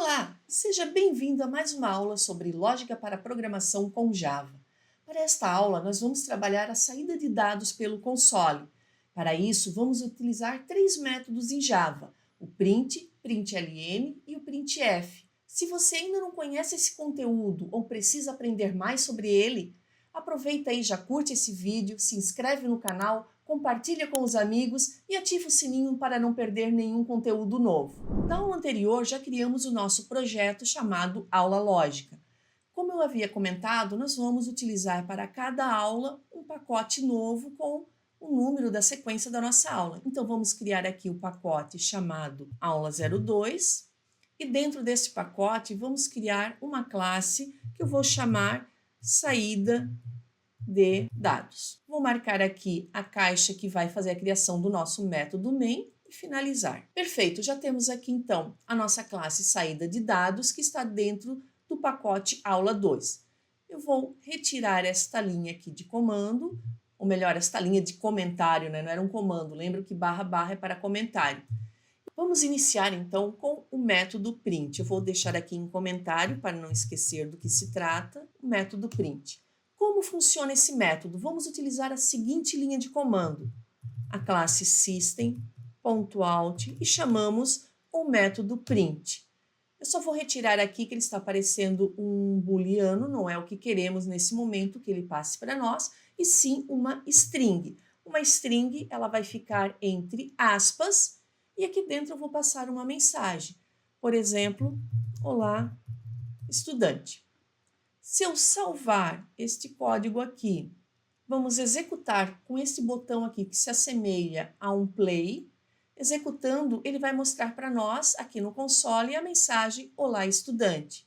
Olá, seja bem-vindo a mais uma aula sobre lógica para programação com Java. Para esta aula, nós vamos trabalhar a saída de dados pelo console. Para isso, vamos utilizar três métodos em Java: o print, println e o printf. Se você ainda não conhece esse conteúdo ou precisa aprender mais sobre ele, aproveita aí, já curte esse vídeo, se inscreve no canal, compartilha com os amigos e ativa o sininho para não perder nenhum conteúdo novo. Na aula anterior, já criamos o nosso projeto chamado Aula Lógica. Como eu havia comentado, nós vamos utilizar para cada aula um pacote novo com o número da sequência da nossa aula. Então, vamos criar aqui o pacote chamado Aula 02 e dentro desse pacote vamos criar uma classe que eu vou chamar Saída de dados. Vou marcar aqui a caixa que vai fazer a criação do nosso método main e finalizar. Perfeito, já temos aqui então a nossa classe saída de dados que está dentro do pacote aula 2. Eu vou retirar esta linha aqui de comando, ou melhor, esta linha de comentário, né? Não era um comando, lembra que barra é para comentário. Vamos iniciar então com o método print. Eu vou deixar aqui em comentário para não esquecer do que se trata, o método print. Como funciona esse método? Vamos utilizar a seguinte linha de comando: a classe system.out e chamamos o método print. Eu só vou retirar aqui que ele está aparecendo um booleano, não é o que queremos nesse momento que ele passe para nós, e sim uma string. Uma string, ela vai ficar entre aspas, e aqui dentro eu vou passar uma mensagem. Por exemplo, olá, estudante. Se eu salvar este código aqui, vamos executar com esse botão aqui que se assemelha a um play. Executando, ele vai mostrar para nós aqui no console a mensagem Olá, estudante.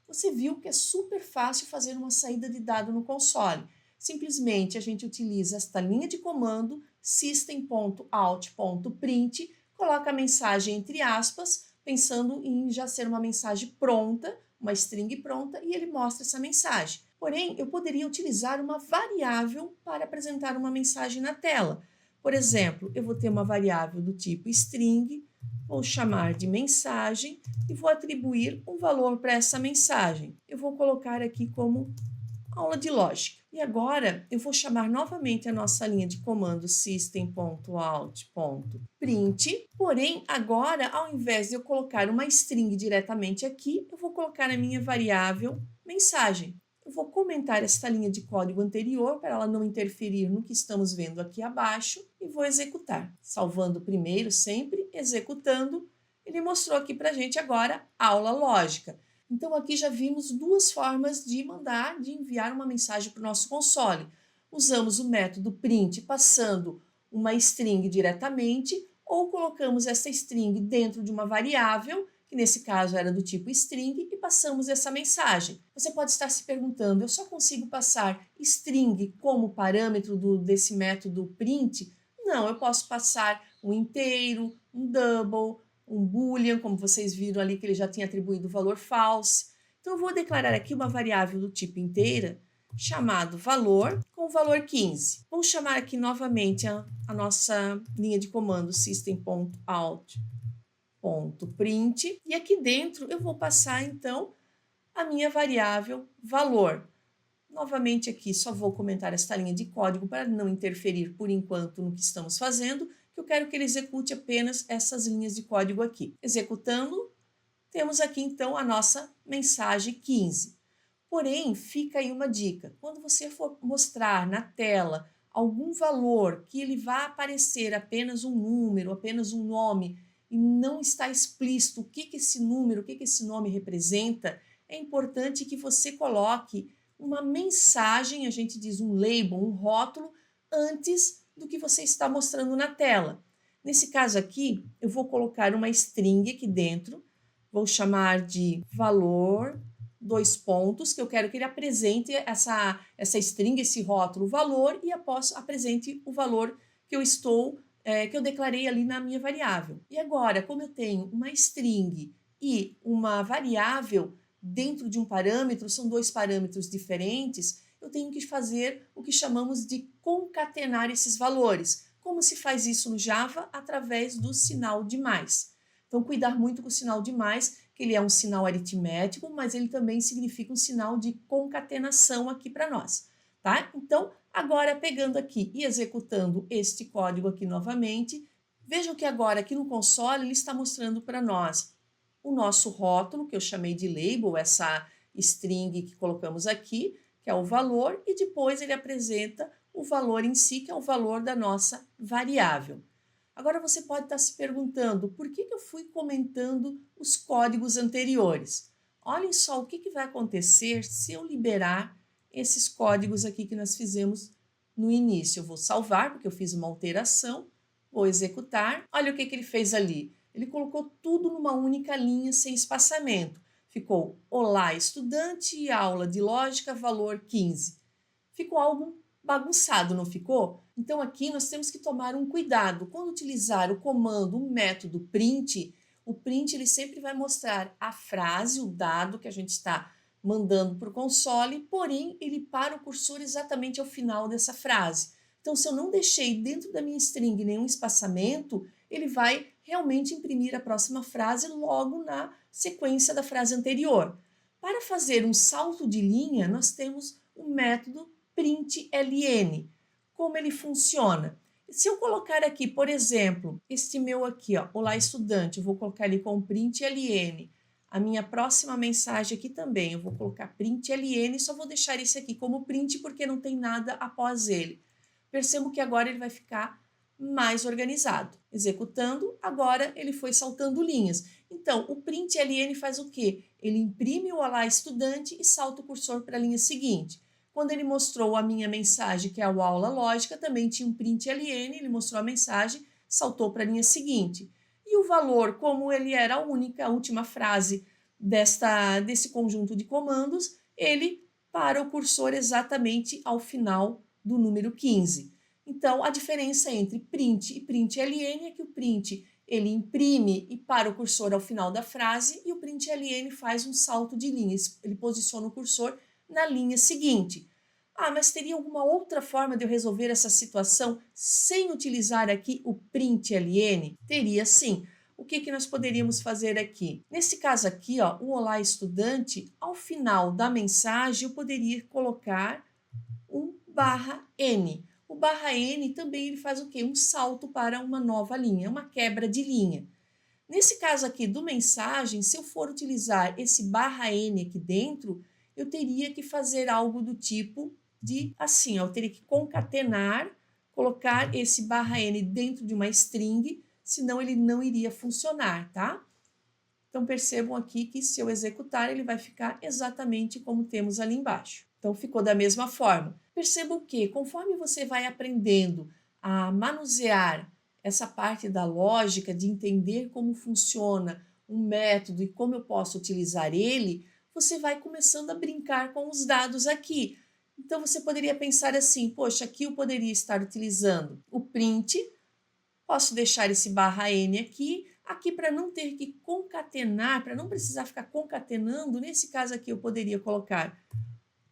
Você viu que é super fácil fazer uma saída de dado no console. Simplesmente a gente utiliza esta linha de comando system.out.print, coloca a mensagem entre aspas, pensando em já ser uma mensagem pronta, uma string pronta, e ele mostra essa mensagem. Porém, eu poderia utilizar uma variável para apresentar uma mensagem na tela. Por exemplo, eu vou ter uma variável do tipo string, vou chamar de mensagem e vou atribuir um valor para essa mensagem. Eu vou colocar aqui como aula de lógica. E agora eu vou chamar novamente a nossa linha de comando system.out.print, porém agora ao invés de eu colocar uma string diretamente aqui, eu vou colocar a minha variável mensagem. Eu vou comentar esta linha de código anterior para ela não interferir no que estamos vendo aqui abaixo e vou executar. Salvando primeiro sempre, executando, ele mostrou aqui para a gente agora aula lógica. Então, aqui já vimos duas formas de enviar uma mensagem para o nosso console. Usamos o método print passando uma string diretamente, ou colocamos essa string dentro de uma variável, que nesse caso era do tipo string, e passamos essa mensagem. Você pode estar se perguntando, eu só consigo passar string como parâmetro desse método print? Não, eu posso passar um inteiro, um double, um boolean, como vocês viram ali que ele já tinha atribuído o valor false. Então, eu vou declarar aqui uma variável do tipo inteira, chamado valor, com o valor 15. Vamos chamar aqui novamente a nossa linha de comando system.out.print, e aqui dentro eu vou passar, então, a minha variável valor. Novamente aqui só vou comentar esta linha de código para não interferir por enquanto no que estamos fazendo, que eu quero que ele execute apenas essas linhas de código aqui. Executando, temos aqui então a nossa mensagem 15. Porém, fica aí uma dica. Quando você for mostrar na tela algum valor que ele vá aparecer apenas um número, apenas um nome, e não está explícito o que esse número, o que esse nome representa, é importante que você coloque uma mensagem, a gente diz um label, um rótulo, antes do que você está mostrando na tela. Nesse caso aqui, eu vou colocar uma string aqui dentro, vou chamar de valor, dois pontos, que eu quero que ele apresente essa string, esse rótulo, valor, e após apresente o valor que eu declarei ali na minha variável. E agora, como eu tenho uma string e uma variável dentro de um parâmetro, são dois parâmetros diferentes, eu tenho que fazer o que chamamos de concatenar esses valores. Como se faz isso no Java? Através do sinal de mais. Então, cuidar muito com o sinal de mais, que ele é um sinal aritmético, mas ele também significa um sinal de concatenação aqui para nós, tá? Então, agora pegando aqui e executando este código aqui novamente, vejam que agora aqui no console ele está mostrando para nós o nosso rótulo, que eu chamei de label, essa string que colocamos aqui, que é o valor, e depois ele apresenta o valor em si, que é o valor da nossa variável. Agora você pode estar se perguntando por que eu fui comentando os códigos anteriores. Olhem só o que vai acontecer se eu liberar esses códigos aqui que nós fizemos no início. Eu vou salvar, porque eu fiz uma alteração, vou executar. Olha o que ele fez ali. Ele colocou tudo numa única linha, sem espaçamento. Ficou olá, estudante, e aula de lógica, valor 15. Ficou algo bagunçado, não ficou? Então aqui nós temos que tomar um cuidado. Quando utilizar o comando, o método print, o print ele sempre vai mostrar a frase, o dado que a gente está mandando para o console, porém ele para o cursor exatamente ao final dessa frase. Então se eu não deixei dentro da minha string nenhum espaçamento, ele vai realmente imprimir a próxima frase logo na sequência da frase anterior. Para fazer um salto de linha, nós temos o método println. Como ele funciona? Se eu colocar aqui, por exemplo, este meu aqui, ó, olá estudante, eu vou colocar ele com println. A minha próxima mensagem aqui também, eu vou colocar println e só vou deixar esse aqui como print porque não tem nada após ele. Percebo que agora ele vai ficar mais organizado. Executando, agora ele foi saltando linhas. Então, o println faz o quê? Ele imprime o olá estudante e salta o cursor para a linha seguinte. Quando ele mostrou a minha mensagem, que é a aula lógica, também tinha um println, ele mostrou a mensagem, saltou para a linha seguinte. E o valor, como ele era a última frase desse conjunto de comandos, ele para o cursor exatamente ao final do número 15. Então, a diferença entre print e println é que o print ele imprime e para o cursor ao final da frase e o println faz um salto de linhas, ele posiciona o cursor na linha seguinte. Ah, mas teria alguma outra forma de eu resolver essa situação sem utilizar aqui o println? Teria sim. O que nós poderíamos fazer aqui? Nesse caso aqui, ó, o olá estudante, ao final da mensagem eu poderia colocar um /n. O /n também ele faz o quê? Um salto para uma nova linha, uma quebra de linha. Nesse caso aqui do mensagem, se eu for utilizar esse /n aqui dentro, eu teria que fazer algo do tipo de assim, ó, eu teria que concatenar, colocar esse /n dentro de uma string, senão ele não iria funcionar, tá? Então percebam aqui que se eu executar, ele vai ficar exatamente como temos ali embaixo. Então ficou da mesma forma. Percebam que conforme você vai aprendendo a manusear essa parte da lógica, de entender como funciona um método e como eu posso utilizar ele, você vai começando a brincar com os dados aqui. Então você poderia pensar assim, poxa, aqui eu poderia estar utilizando o print, posso deixar esse /n aqui para não ter que concatenar, para não precisar ficar concatenando, nesse caso aqui eu poderia colocar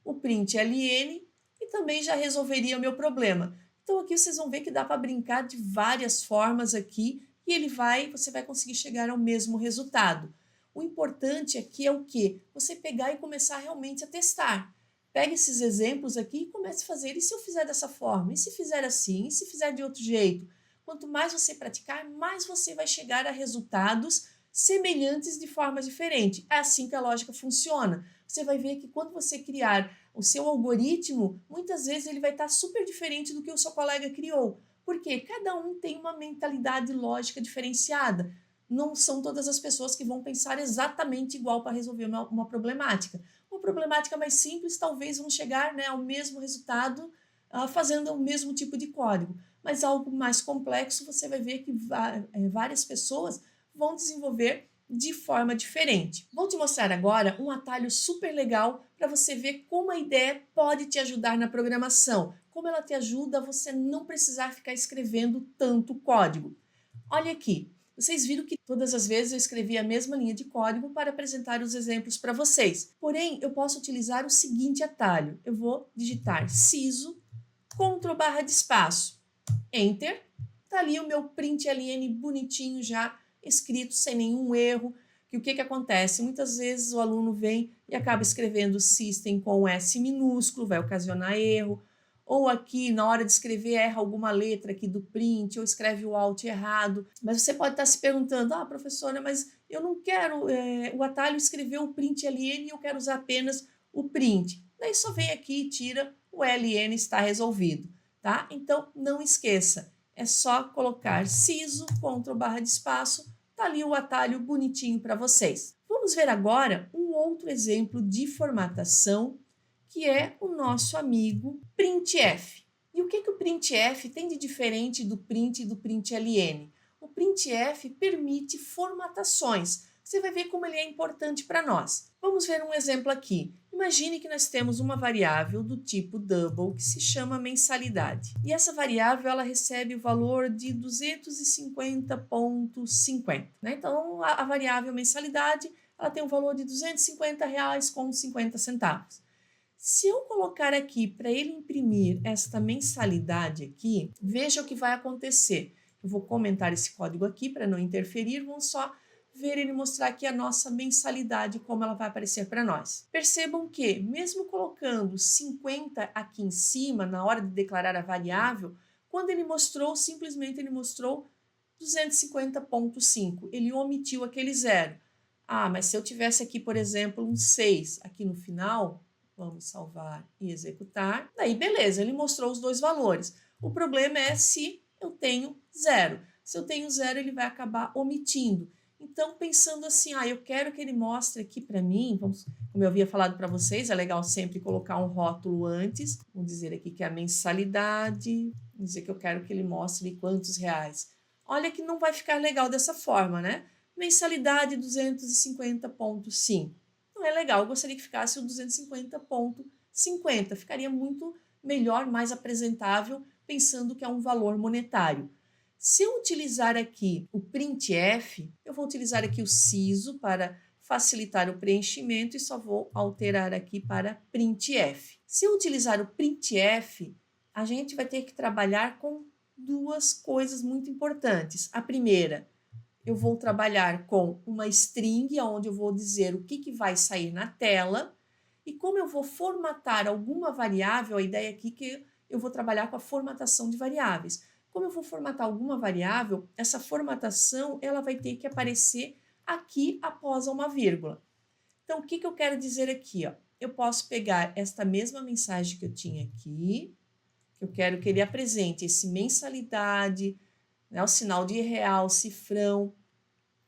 o println e também já resolveria o meu problema. Então aqui vocês vão ver que dá para brincar de várias formas aqui e você vai conseguir chegar ao mesmo resultado. O importante aqui é o quê? Você pegar e começar realmente a testar. Pega esses exemplos aqui e comece a fazer. E se eu fizer dessa forma? E se fizer assim? E se fizer de outro jeito? Quanto mais você praticar, mais você vai chegar a resultados semelhantes de formas diferentes. É assim que a lógica funciona. Você vai ver que quando você criar o seu algoritmo, muitas vezes ele vai estar super diferente do que o seu colega criou. Porque cada um tem uma mentalidade lógica diferenciada. Não são todas as pessoas que vão pensar exatamente igual para resolver uma problemática. Uma problemática mais simples, talvez vão chegar, né, ao mesmo resultado fazendo o mesmo tipo de código. Mas algo mais complexo, você vai ver que várias pessoas vão desenvolver de forma diferente. Vou te mostrar agora um atalho super legal para você ver como a ideia pode te ajudar na programação, como ela te ajuda a você não precisar ficar escrevendo tanto código. Olha aqui, vocês viram que todas as vezes eu escrevi a mesma linha de código para apresentar os exemplos para vocês. Porém, eu posso utilizar o seguinte atalho. Eu vou digitar siso, Ctrl / de espaço, Enter. Tá ali o meu println bonitinho já escrito, sem nenhum erro, Porque o que acontece? Muitas vezes o aluno vem e acaba escrevendo system com S minúsculo, vai ocasionar erro, ou aqui na hora de escrever erra alguma letra aqui do print, ou escreve o alt errado. Mas você pode estar se perguntando, professora, mas eu não quero o atalho escrever o print LN, eu quero usar apenas o print. Daí só vem aqui e tira o LN, está resolvido, tá? Então não esqueça, é só colocar siso, Ctrl barra de espaço, tá ali o atalho bonitinho para vocês. Vamos ver agora um outro exemplo de formatação, que é o nosso amigo printf. E o que o printf tem de diferente do print e do println? O printf permite formatações. Você vai ver como ele é importante para nós. Vamos ver um exemplo aqui. Imagine que nós temos uma variável do tipo double que se chama mensalidade. E essa variável ela recebe o valor de 250,50. Né? Então, a variável mensalidade ela tem um valor de R$ 250,50. Se eu colocar aqui para ele imprimir esta mensalidade aqui, veja o que vai acontecer. Eu vou comentar esse código aqui para não interferir, vamos só ver ele mostrar aqui a nossa mensalidade, como ela vai aparecer para nós. Percebam que, mesmo colocando 50 aqui em cima, na hora de declarar a variável, quando ele mostrou, simplesmente ele mostrou 250,5. Ele omitiu aquele zero. Mas se eu tivesse aqui, por exemplo, um 6 aqui no final, vamos salvar e executar, daí beleza, ele mostrou os dois valores. O problema é se eu tenho zero. Se eu tenho zero, ele vai acabar omitindo. Então, pensando assim, eu quero que ele mostre aqui para mim, como eu havia falado para vocês, é legal sempre colocar um rótulo antes. Vamos dizer aqui que é a mensalidade, dizer que eu quero que ele mostre quantos reais. Olha que não vai ficar legal dessa forma, né? Mensalidade 250,5. Não é legal, eu gostaria que ficasse o 250,50. Ficaria muito melhor, mais apresentável, pensando que é um valor monetário. Se eu utilizar aqui o printf, eu vou utilizar aqui o siso para facilitar o preenchimento e só vou alterar aqui para printf. Se eu utilizar o printf, a gente vai ter que trabalhar com duas coisas muito importantes. A primeira, eu vou trabalhar com uma string, onde eu vou dizer o que vai sair na tela, e como eu vou formatar alguma variável, a ideia aqui é que eu vou trabalhar com a formatação de variáveis. Como eu vou formatar alguma variável, essa formatação ela vai ter que aparecer aqui após uma vírgula. Então, o que eu quero dizer aqui? Eu posso pegar esta mesma mensagem que eu tinha aqui, que eu quero que ele apresente esse mensalidade, né, o sinal de real, cifrão,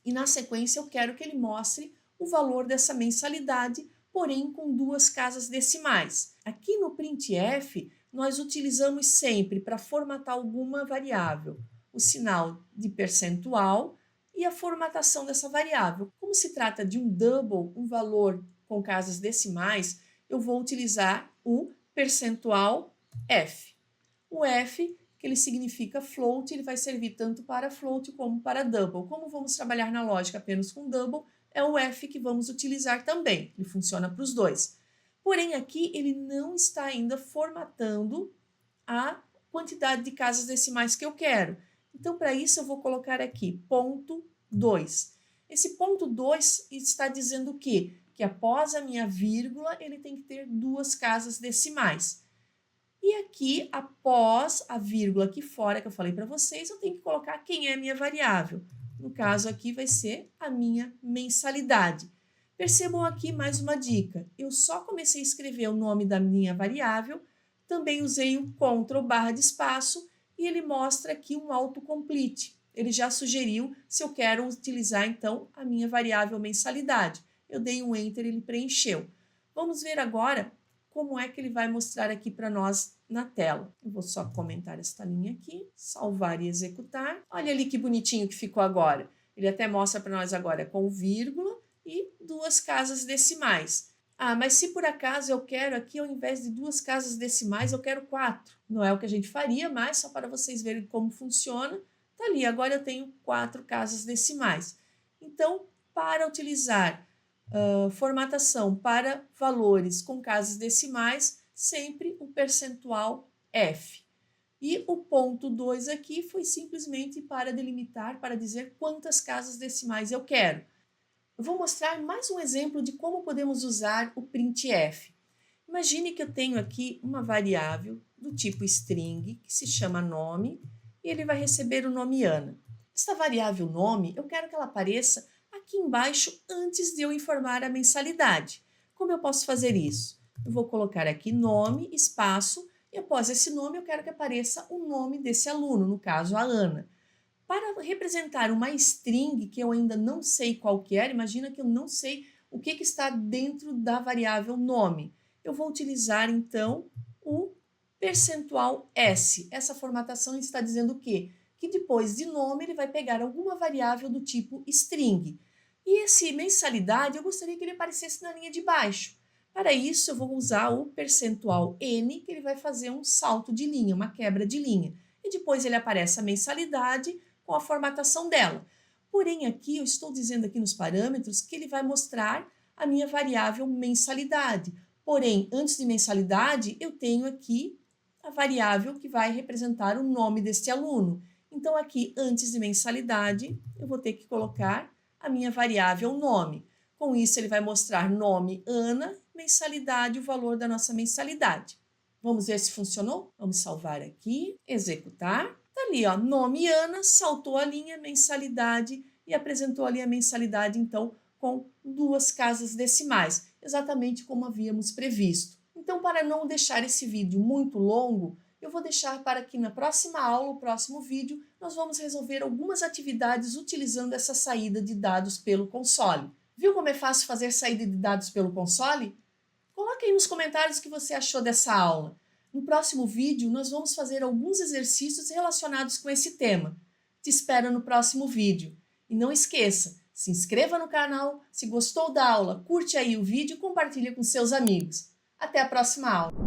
e na sequência eu quero que ele mostre o valor dessa mensalidade, porém com duas casas decimais. Aqui no printf, nós utilizamos sempre para formatar alguma variável o sinal de percentual e a formatação dessa variável. Como se trata de um double, um valor com casas decimais, eu vou utilizar o percentual f. O f, que ele significa float, ele vai servir tanto para float como para double. Como vamos trabalhar na lógica apenas com double, é o f que vamos utilizar também. Ele funciona para os dois. Porém, aqui ele não está ainda formatando a quantidade de casas decimais que eu quero. Então, para isso, eu vou colocar aqui ponto 2. Esse ponto 2 está dizendo o quê? Que após a minha vírgula, ele tem que ter duas casas decimais. E aqui, após a vírgula aqui fora, que eu falei para vocês, eu tenho que colocar quem é a minha variável. No caso aqui vai ser a minha mensalidade. Percebam aqui mais uma dica. Eu só comecei a escrever o nome da minha variável, também usei o Ctrl barra de espaço e ele mostra aqui um autocomplete. Ele já sugeriu se eu quero utilizar, então, a minha variável mensalidade. Eu dei um Enter e ele preencheu. Vamos ver agora como é que ele vai mostrar aqui para nós na tela. Eu vou só comentar esta linha aqui, salvar e executar. Olha ali que bonitinho que ficou agora. Ele até mostra para nós agora com vírgula e duas casas decimais. Mas se por acaso eu quero aqui, ao invés de duas casas decimais, eu quero 4. Não é o que a gente faria, mas só para vocês verem como funciona. Tá ali, agora eu tenho 4 casas decimais. Então, para utilizar formatação para valores com casas decimais, sempre o percentual f. E o ponto 2 aqui foi simplesmente para delimitar, para dizer quantas casas decimais eu quero. Eu vou mostrar mais um exemplo de como podemos usar o printf. Imagine que eu tenho aqui uma variável do tipo string, que se chama nome, e ele vai receber o nome Ana. Esta variável nome, eu quero que ela apareça aqui embaixo antes de eu informar a mensalidade. Como eu posso fazer isso? Eu vou colocar aqui nome, espaço, e após esse nome eu quero que apareça o nome desse aluno, no caso a Ana. Para representar uma string que eu ainda não sei qual que é, imagina que eu não sei o que está dentro da variável nome. Eu vou utilizar, então, o percentual %s. Essa formatação está dizendo o quê? Que depois de nome ele vai pegar alguma variável do tipo string. E esse mensalidade eu gostaria que ele aparecesse na linha de baixo. Para isso eu vou usar o percentual %n, que ele vai fazer um salto de linha, uma quebra de linha. E depois ele aparece a mensalidade com a formatação dela. Porém, aqui eu estou dizendo aqui nos parâmetros que ele vai mostrar a minha variável mensalidade. Porém, antes de mensalidade, eu tenho aqui a variável que vai representar o nome deste aluno. Então, aqui, antes de mensalidade, eu vou ter que colocar a minha variável nome. Com isso, ele vai mostrar nome Ana, mensalidade, o valor da nossa mensalidade. Vamos ver se funcionou? Vamos salvar aqui, executar. Tá ali, ó, nome Ana, saltou a linha, mensalidade e apresentou ali a mensalidade, então, com 2 casas decimais, exatamente como havíamos previsto. Então, para não deixar esse vídeo muito longo, eu vou deixar para que na próxima aula, o próximo vídeo, nós vamos resolver algumas atividades utilizando essa saída de dados pelo console. Viu como é fácil fazer saída de dados pelo console? Coloque aí nos comentários o que você achou dessa aula. No próximo vídeo, nós vamos fazer alguns exercícios relacionados com esse tema. Te espero no próximo vídeo. E não esqueça, se inscreva no canal, se gostou da aula, curte aí o vídeo e compartilhe com seus amigos. Até a próxima aula!